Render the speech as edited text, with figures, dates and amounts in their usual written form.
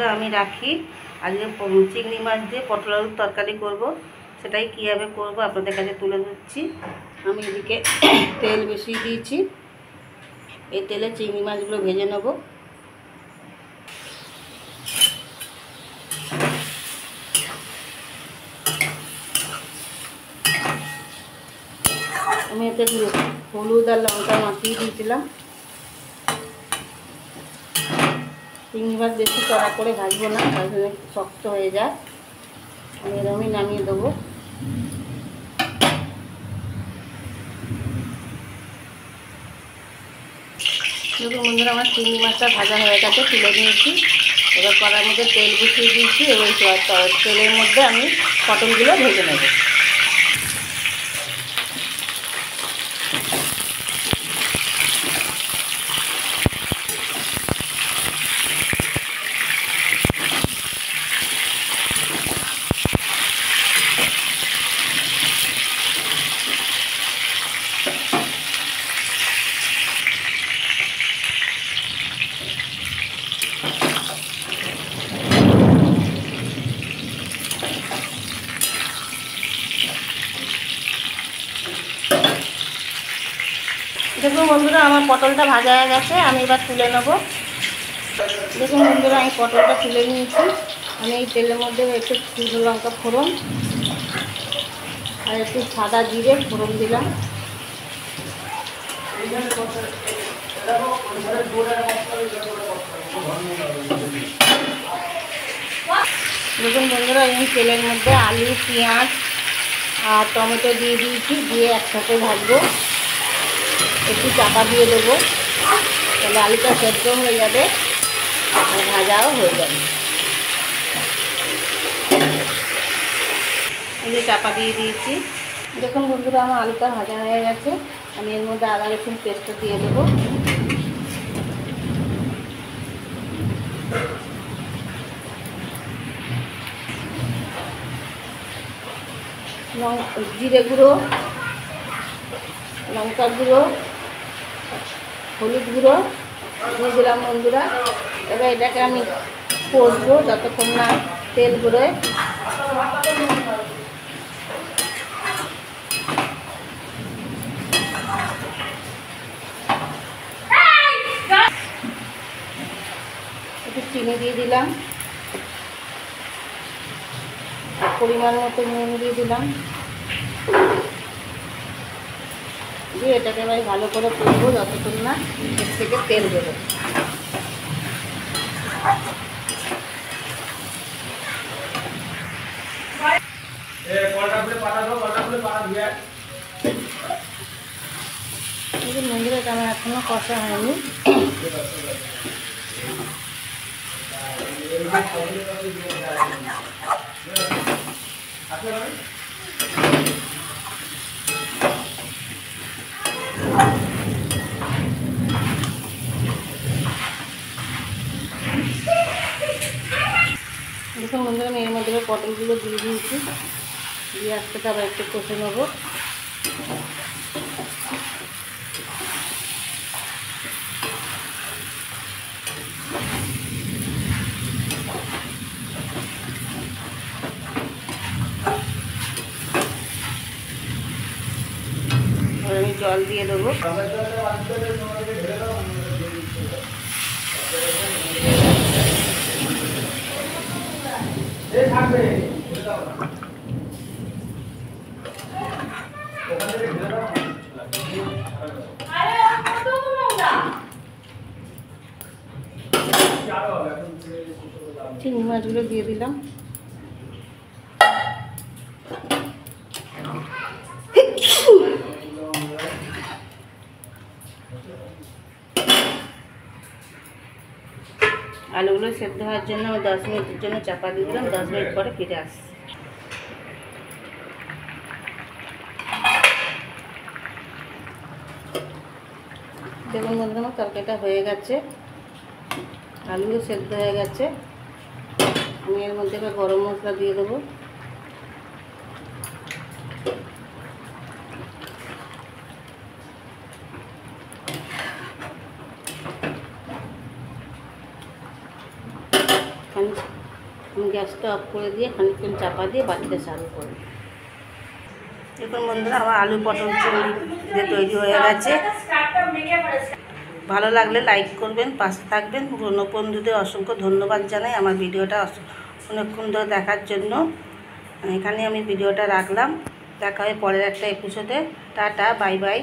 বন্ধুরা আমি রাখি। আজকে চিংড়ি মাছ দিয়ে পটল আলুর তরকারি করব, সেটাই কীভাবে করব আপনাদের কাছে তুলে ধরছি। আমি এদিকে তেল বসিয়ে দিয়েছি, এই তেলে চিংড়ি মাছগুলো ভেজে নেব। আমি এতে হলুদ আর লঙ্কা মাখিয়ে দিয়েছিলাম। চিংড়ি মাছ বেশি কড়া করে ভাজবো না, তাহলে শক্ত হয়ে যায়। আমি এরকমই নামিয়ে দেবো। দেখুন বন্ধুরা, আমার চিংড়ি মাছটা ভাজা হয়ে গেছে, তুলে নিয়েছি। এবার কড়ার মধ্যে তেল বসিয়ে দিয়েছি, এবার তেলের মধ্যে আমি পটলগুলো ভেজে নেব। দেখুন বন্ধুরা, আমার পটলটা ভাজা হয়ে গেছে, আমি এবার তুলে নেব। দেখুন বন্ধুরা, আমি পটলটা তুলে নিয়েছি। আমি এই তেলের মধ্যে একটু শুকনো লঙ্কা ফোড়ন আর একটু সাদা জিরে ফোড়ন দিলাম। দেখুন বন্ধুরা, এই তেলের মধ্যে আলু, পেঁয়াজ আর টমেটো দিয়ে দিয়েছি, দিয়ে একসাথে ভাজবো। একটু চাপা দিয়ে দেবো, তাহলে আলুটা সেদ্ধ হয়ে যাবে আর ভাজাও হয়ে যাবে। এই যে চাপা দিয়ে দিয়েছি। দেখুন বন্ধুরা, আমার আলুটা ভাজা হয়ে গেছে। আমি এর মধ্যে আদা রসুন পেস্টটা দিয়ে দেবো। জিরে গুঁড়ো, লঙ্কা গুঁড়ো, হলুদ গুঁড়ো দিয়ে দিলাম বন্ধুরা। এবার এটাকে আমি কষবো যতক্ষণ না তেল গুঁড়োয়। একটু চিনি দিয়ে দিলাম, পরিমাণ মতো নুন দিয়ে দিলাম, দিয়ে এটাকে এবার ভালো করে কষবো যতক্ষণ না এর থেকে তেল দেবো। বন্ধুরা, এটা আমার এখনো কষা হয়নি। দেখুন বন্ধুরা, আমি এর মধ্যে পটলগুলো দিয়ে দিয়েছি, দিয়ে আজকে আবার একটু কষে নেবো। আমি জল দিয়ে দেবো। চিংড়ি মাছগুলো দিয়ে দিলাম। আলুগুলো সেদ্ধ হওয়ার জন্য আমি 10 মিনিটের জন্য চাপা দিয়ে দিলাম। 10 মিনিট পরে ফিরে আসছি। দেখুন বন্ধুরা, আমার তরকারিটা হয়ে গেছে, আলুও সেদ্ধ হয়ে গেছে। আমি এর মধ্যে এবার গরম মশলা দিয়ে দেবো। আমি গ্যাসটা অফ করে দিয়ে খানিকক্ষণ চাপা দিয়ে বাটিতে সার্ভ করব। দেখুন বন্ধুরা, আমার আলু পটল চিংড়ি দিয়ে তৈরি হয়ে গেছে। ভালো লাগলে লাইক করবেন, পাশে থাকবেন। পুরনো বন্ধুদের অসংখ্য ধন্যবাদ জানাই আমার ভিডিওটা অনেকক্ষণ ধরে দেখার জন্য। এখানে আমি ভিডিওটা রাখলাম। দেখা হয় পরের একটা এপিসোডে। Tata, bye bye.